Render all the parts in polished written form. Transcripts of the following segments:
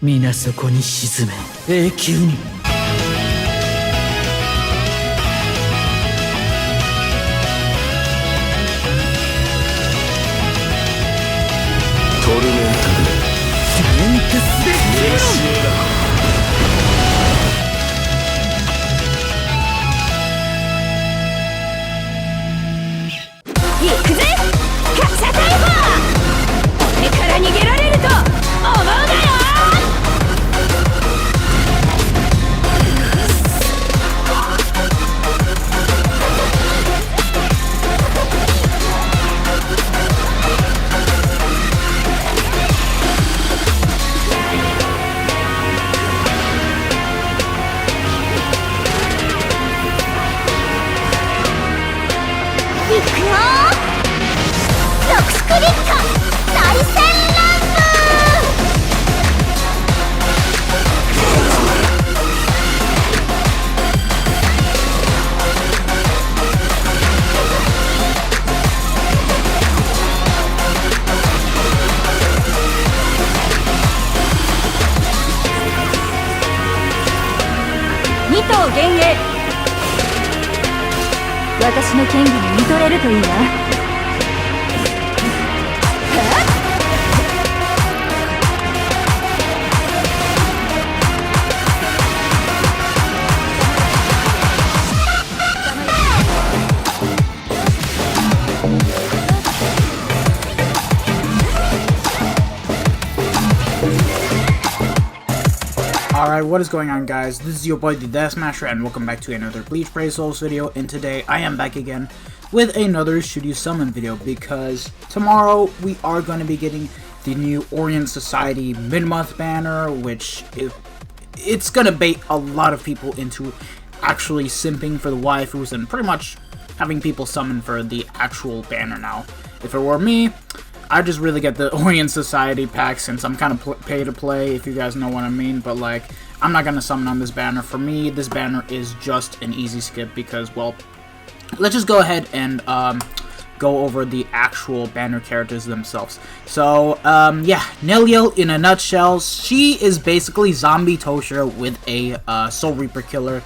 皆そこに沈め永久に。トルメンタルメンテスでメシエラ行くぜカシャタイバー。俺から逃げられると思うなよ。行くよロクスクリット大戦乱舞。二頭幻影。私の剣技に見とれるといいな。Alright, what is going on, guys? This is your boy the Death Smasher, and welcome back to another Bleach Brave Souls video. And today I am back again with another Should You Summon video, because tomorrow we are going to be getting the new Orient Society mid-month banner, which it's going to bait a lot of people into actually simping for the waifus and pretty much having people summon for the actual banner now. If it were me, I just really get the Orient Society pack since I'm kind of pay to play, if you guys know what I mean, but like, I'm not going to summon on this banner. For me, this banner is just an easy skip because, well, let's just go ahead and go over the actual banner characters themselves. So, yeah, Nelliel in a nutshell, she is basically Zombie Tosha with a Soul Reaper killer.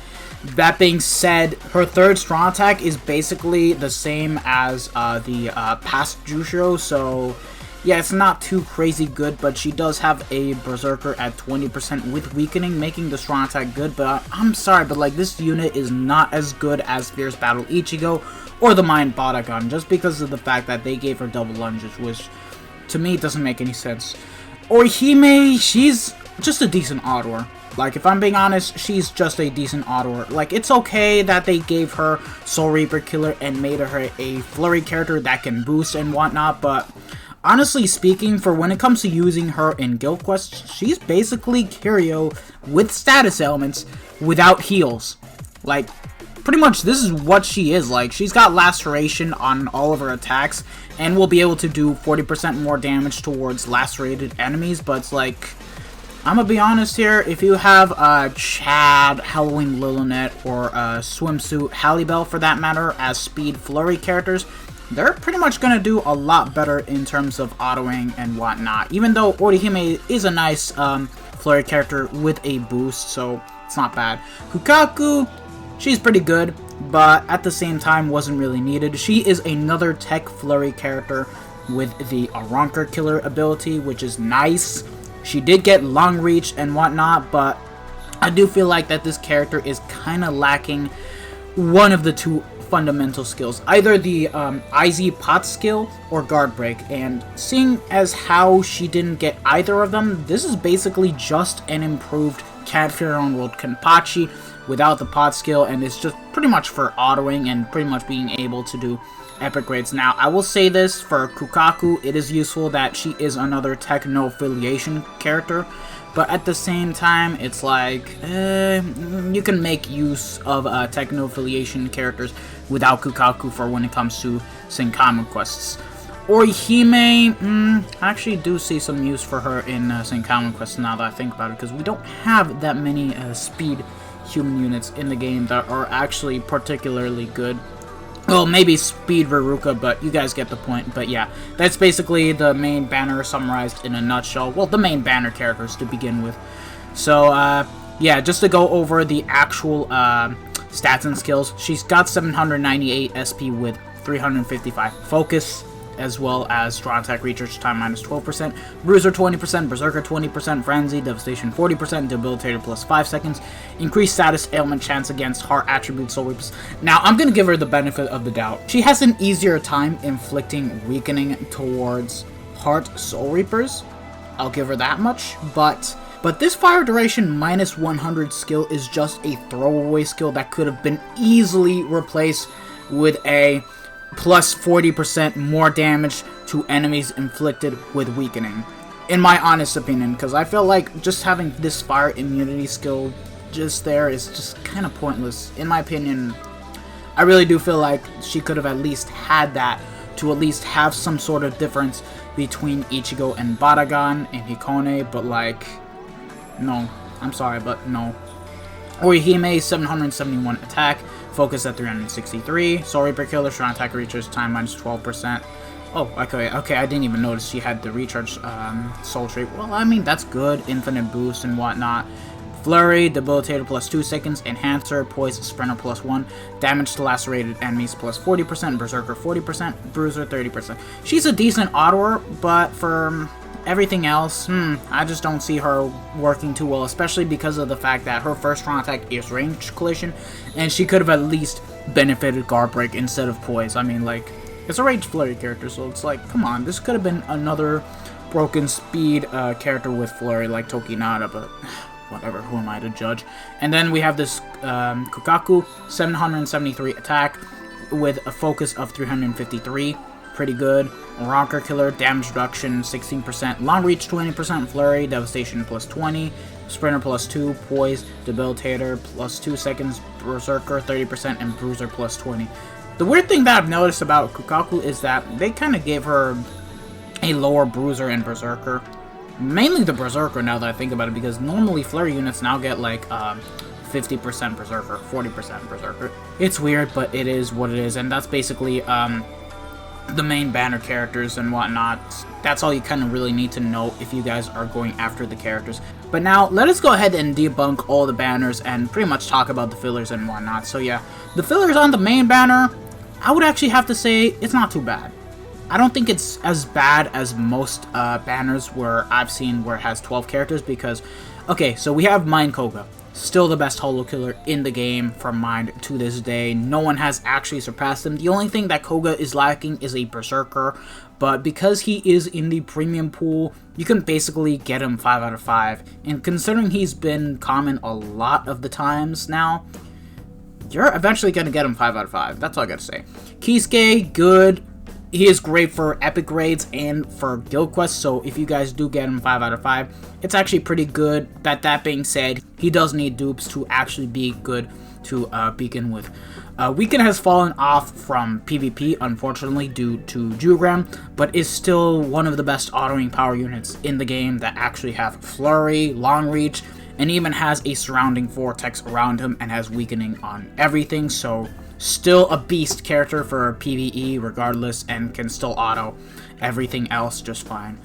That being said, her third strong attack is basically the same as the past Jusho, so yeah, it's not too crazy good, but she does have a Berserker at 20% with weakening, making the strong attack good. But I'm sorry, but like, this unit is not as good as Fierce Battle Ichigo or the Mind Baragon, just because of the fact that they gave her double lunges, which to me doesn't make any sense. Orihime, she's just a decent Ottawa. Like, if I'm being honest, she's just a decent Ottawa. Like, it's okay that they gave her Soul Reaper Killer and made her a flurry character that can boost and whatnot, but honestly speaking, for when it comes to using her in Guild Quests, she's basically Kiryu with status elements without heals. Like, pretty much this is what she is. Like, she's got laceration on all of her attacks and will be able to do 40% more damage towards lacerated enemies, but it's like, I'm gonna be honest here, if you have Chad, Halloween Lilinet, or Swimsuit Hallibell for that matter as speed flurry characters, they're pretty much gonna do a lot better in terms of autoing and whatnot. Even though Orihime is a nice flurry character with a boost, so it's not bad. Kukaku, she's pretty good, but at the same time wasn't really needed. She is another tech flurry character with the Aronker Killer ability, which is nice. She did get long reach and whatnot, but I do feel like that this character is kind of lacking one of the two fundamental skills, either the IZ pot skill or guard break, and seeing as how she didn't get either of them, this is basically just an improved Cat Fear on World Kenpachi without the pot skill, and it's just pretty much for autoing and pretty much being able to do epic grades. Now, I will say this, for Kukaku, it is useful that she is another techno affiliation character, but at the same time, it's like, you can make use of techno affiliation characters without Kukaku for when it comes to Senkama quests. Orihime, I actually do see some use for her in Senkama quests now that I think about it, because we don't have that many speed human units in the game that are actually particularly good. Well, maybe Speed Veruca, but you guys get the point. But yeah, that's basically the main banner summarized in a nutshell. Well, the main banner characters to begin with. So, yeah, just to go over the actual stats and skills. She's got 798 SP with 355 focus, as well as strong attack recharge time minus 12%, bruiser 20%, berserker 20%, frenzy, devastation 40%, debilitator plus 5 seconds, increased status ailment chance against heart attribute soul reapers. Now I'm gonna give her the benefit of the doubt. She has an easier time inflicting weakening towards heart soul reapers. I'll give her that much, but this fire duration minus 100 skill is just a throwaway skill that could have been easily replaced with a plus 40% more damage to enemies inflicted with weakening. In my honest opinion, because I feel like just having this fire immunity skill just there is just kind of pointless. In my opinion, I really do feel like she could have at least had that to at least have some sort of difference between Ichigo and Baragan and Hikone, but like, no. I'm sorry, but no. Orihime, 771 attack, focus at 363, Soul Reaper Killer, strong attack recharge time minus 12%. Oh, okay, I didn't even notice she had the recharge soul trait. Well, I mean, that's good, infinite boost and whatnot. Flurry, debilitator plus 2 seconds, enhancer, poise, sprinter plus 1, damage to lacerated enemies plus 40%, berserker 40%, bruiser 30%. She's a decent autoer, but for everything else, I just don't see her working too well, especially because of the fact that her first strong attack is ranged collision, and she could have at least benefited guard break instead of poise. I mean, like, it's a ranged flurry character, so it's like, come on, this could have been another broken speed character with flurry like Tokinada, but whatever, who am I to judge? And then we have this Kukaku, 773 attack with a focus of 353. Pretty good. Rocker Killer, damage reduction 16%, long reach 20%, flurry, devastation plus 20, sprinter plus 2, poise, debilitator plus 2 seconds, berserker 30%, and bruiser plus 20. The weird thing that I've noticed about Kukaku is that they kind of gave her a lower bruiser and berserker. Mainly the berserker now that I think about it, because normally flurry units now get like 50% berserker, 40% berserker. It's weird, but it is what it is, and that's basically the main banner characters and whatnot. That's all you kind of really need to know if you guys are going after the characters. But now, let us go ahead and debunk all the banners and pretty much talk about the fillers and whatnot. So yeah, the fillers on the main banner, I would actually have to say it's not too bad. I don't think it's as bad as most banners where I've seen where it has 12 characters, because, okay, so we have Mind Koga. Still the best holo killer in the game from Mind to this day. No one has actually surpassed him. The only thing that Koga is lacking is a berserker, but because he is in the premium pool, you can basically get him 5 out of 5. And considering he's been common a lot of the times now, you're eventually going to get him 5 out of 5. That's all I got to say. Kisuke, good. He is great for epic raids and for guild quests, so if you guys do get him 5 out of 5, it's actually pretty good. That being said, he does need dupes to actually be good to begin with. Weaken has fallen off from PvP, unfortunately, due to Jugram, but is still one of the best autoing power units in the game that actually have Flurry, Long Reach, and even has a surrounding vortex around him and has weakening on everything, so still a beast character for PvE regardless, and can still auto everything else just fine.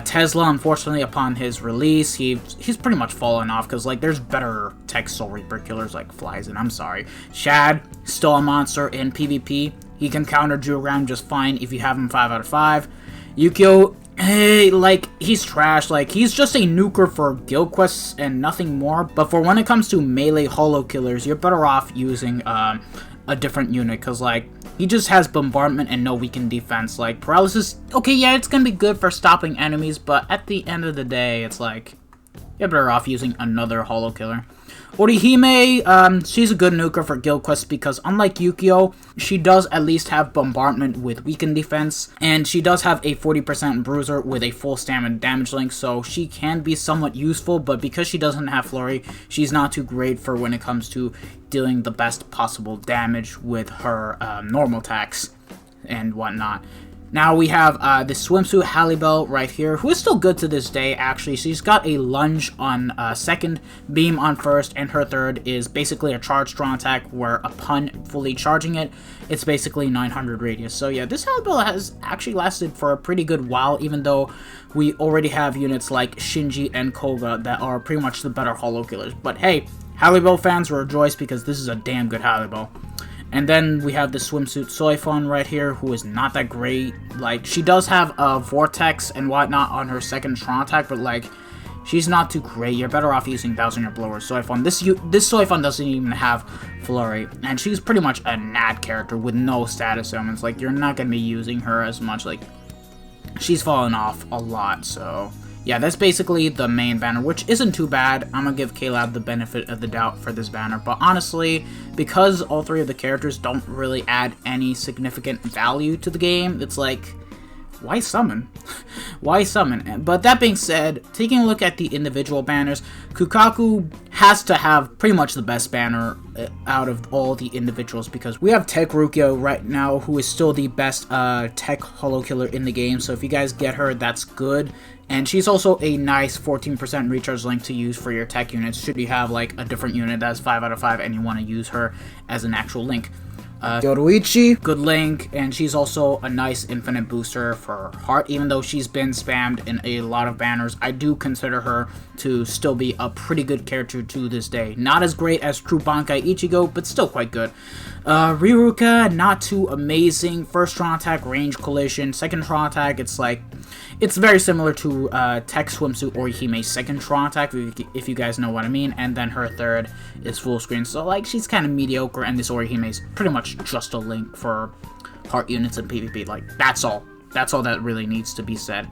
Tesla, unfortunately, upon his release, he's pretty much fallen off, because like there's better tech Soul Reaper killers like Flies, and I'm sorry. Shad, still a monster in PvP. He can counter Jugram just fine if you have him 5 out of 5. Yukio, hey, like, he's trash. Like, he's just a nuker for guild quests and nothing more. But for when it comes to melee holo killers, you're better off using a different unit, because like he just has bombardment and no weakened defense. Like paralysis, okay, yeah, it's gonna be good for stopping enemies, but at the end of the day, it's like you're better off using another holo killer. Orihime, she's a good nuker for guild quests because unlike Yukio, she does at least have bombardment with weakened defense, and she does have a 40% bruiser with a full stamina damage link, so she can be somewhat useful, but because she doesn't have flurry, she's not too great for when it comes to dealing the best possible damage with her normal attacks and whatnot. Now we have the swimsuit Hallibel right here, who is still good to this day, actually. She's got a lunge on second, beam on first, and her third is basically a charge strong attack where upon fully charging it, it's basically 900 radius. So yeah, this Hallibel has actually lasted for a pretty good while, even though we already have units like Shinji and Koga that are pretty much the better holo killers. But hey, Hallibel fans rejoice because this is a damn good Hallibel. And then we have the swimsuit Soifon right here, who is not that great. Like, she does have a vortex and whatnot on her second strong attack, but like, she's not too great. You're better off using 1000-year blower Soifon. This Soifon doesn't even have flurry, and she's pretty much a NAD character with no status elements. Like, you're not gonna be using her as much. Like, she's fallen off a lot, so yeah, that's basically the main banner, which isn't too bad. I'm gonna give K-Lab the benefit of the doubt for this banner, but honestly, because all three of the characters don't really add any significant value to the game, it's like, why summon? Why summon? But that being said, taking a look at the individual banners, Kukaku has to have pretty much the best banner out of all the individuals, because we have Tech Rukia right now, who is still the best tech holo killer in the game, so if you guys get her, that's good. And she's also a nice 14% recharge link to use for your tech units, should you have like a different unit that's 5 out of 5 and you want to use her as an actual link. Yoruichi, good link, and she's also a nice infinite booster for heart. Even though she's been spammed in a lot of banners, I do consider her to still be a pretty good character to this day. Not as great as True Bankai Ichigo, but still quite good. Riruka, not too amazing. First strong attack, range collision. Second strong attack, it's very similar to Tech Swimsuit Orihime's second strong attack, if you guys know what I mean. And then her third is full screen. So like, she's kind of mediocre, and this Orihime's pretty much just a link for heart units and PvP. Like, that's all. That's all that really needs to be said.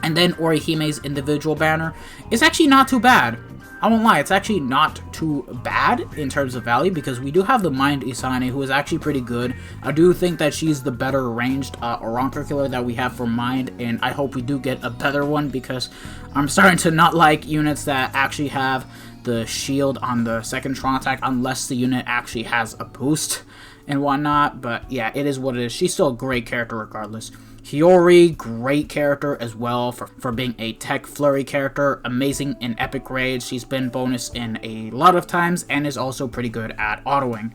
And then Orihime's individual banner is actually not too bad. I won't lie, it's actually not too bad in terms of value, because we do have the Mind Isane, who is actually pretty good. I do think that she's the better ranged Oranker killer that we have for Mind, and I hope we do get a better one, because I'm starting to not like units that actually have the shield on the second strong attack unless the unit actually has a boost and whatnot. But yeah, it is what it is. She's still a great character regardless. Hiyori, great character as well for being a tech flurry character. Amazing in epic raids. She's been bonus in a lot of times and is also pretty good at autoing.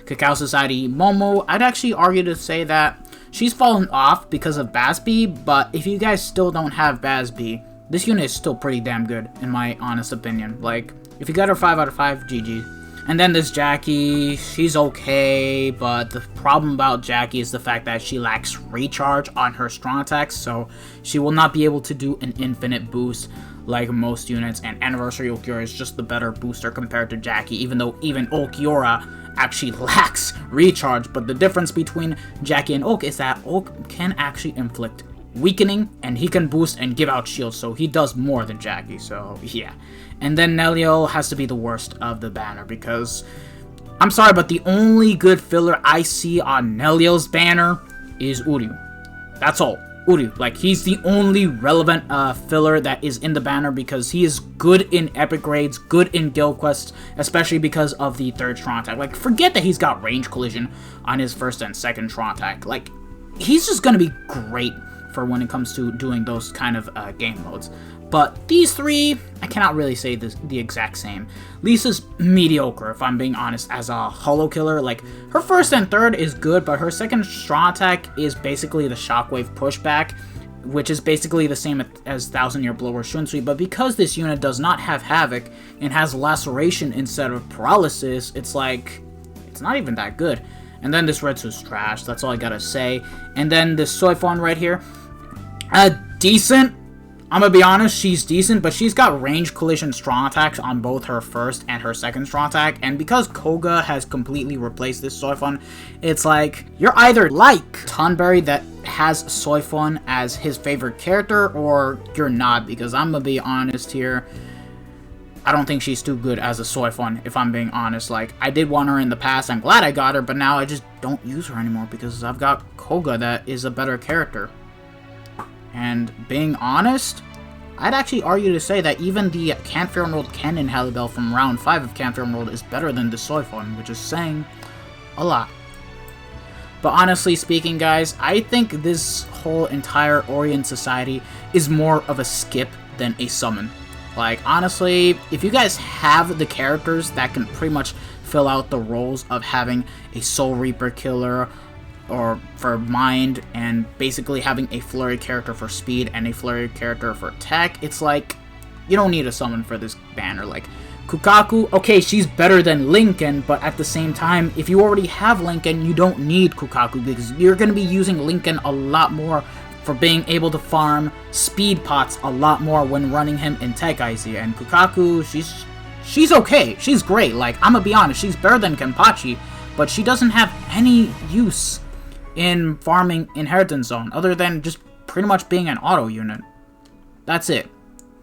Cacao Society Momo, I'd actually argue to say that she's fallen off because of Basby, but if you guys still don't have Basby, this unit is still pretty damn good in my honest opinion. Like, if you got her 5 out of 5, GG. And then this Jackie, she's okay, but the problem about Jackie is the fact that she lacks recharge on her strong attacks, so she will not be able to do an infinite boost like most units, and Anniversary Okiura is just the better booster compared to Jackie, even though even Okiura actually lacks recharge. But the difference between Jackie and Oak is that Oak can actually inflict weakening, and he can boost and give out shields, so he does more than Jackie, so yeah. And then Nelliel has to be the worst of the banner, because I'm sorry, but the only good filler I see on Nelliel's banner is Uryu. That's all. Uryu. Like, he's the only relevant filler that is in the banner, because he is good in epic raids, good in guild quests, especially because of the third strong attack. Like, forget that he's got range collision on his first and second strong attack. Like, he's just gonna be great for when it comes to doing those kind of game modes. But these three, I cannot really say the exact same. Lisa's mediocre, if I'm being honest, as a holo killer. Like, her first and third is good, but her second strong attack is basically the shockwave pushback, which is basically the same as 1000-year blower Shunsui. But because this unit does not have havoc and has laceration instead of paralysis, it's like, it's not even that good. And then this Retsu's trash, that's all I gotta say. And then this Soifon right here, decent. I'm gonna be honest, she's decent, but she's got range collision strong attacks on both her first and her second strong attack, and because Koga has completely replaced this Soifon, it's like, you're either like Tonberry that has Soifon as his favorite character, or you're not, because I'm gonna be honest here, I don't think she's too good as a Soifon, if I'm being honest. Like, I did want her in the past, I'm glad I got her, but now I just don't use her anymore, because I've got Koga that is a better character. And being honest, I'd actually argue to say that even the Canfair Emerald Ken in Hallibel from round 5 of Canfair Emerald is better than the Soifon, which is saying a lot. But honestly speaking, guys, I think this whole entire Orient society is more of a skip than a summon. Like, honestly, if you guys have the characters that can pretty much fill out the roles of having a Soul Reaper killer or for mind, and basically having a flurry character for speed and a flurry character for attack, it's like, you don't need a summon for this banner. Like, Kukaku, okay, she's better than Lincoln, but at the same time, if you already have Lincoln, you don't need Kukaku, because you're going to be using Lincoln a lot more for being able to farm speed pots a lot more when running him in Tech Icy. And Kukaku, she's okay, she's great. Like, I'm gonna be honest, she's better than Kenpachi, but she doesn't have any use in farming Inheritance Zone, other than just pretty much being an auto unit. That's it.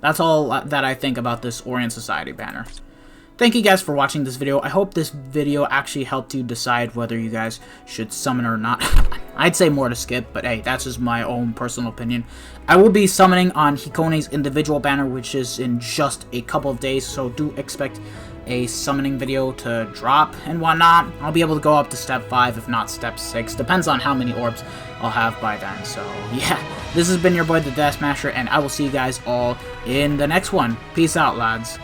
That's all that I think about this Orient Society banner. Thank you guys for watching this video. I hope this video actually helped you decide whether you guys should summon or not. I'd say more to skip, but hey, that's just my own personal opinion. I will be summoning on Hikone's individual banner, which is in just a couple of days, so do expect a summoning video to drop and whatnot. I'll be able to go up to step 5, if not step 6. Depends on how many orbs I'll have by then. So yeah, this has been your boy the Death Smasher, and I will see you guys all in the next one. Peace out, lads.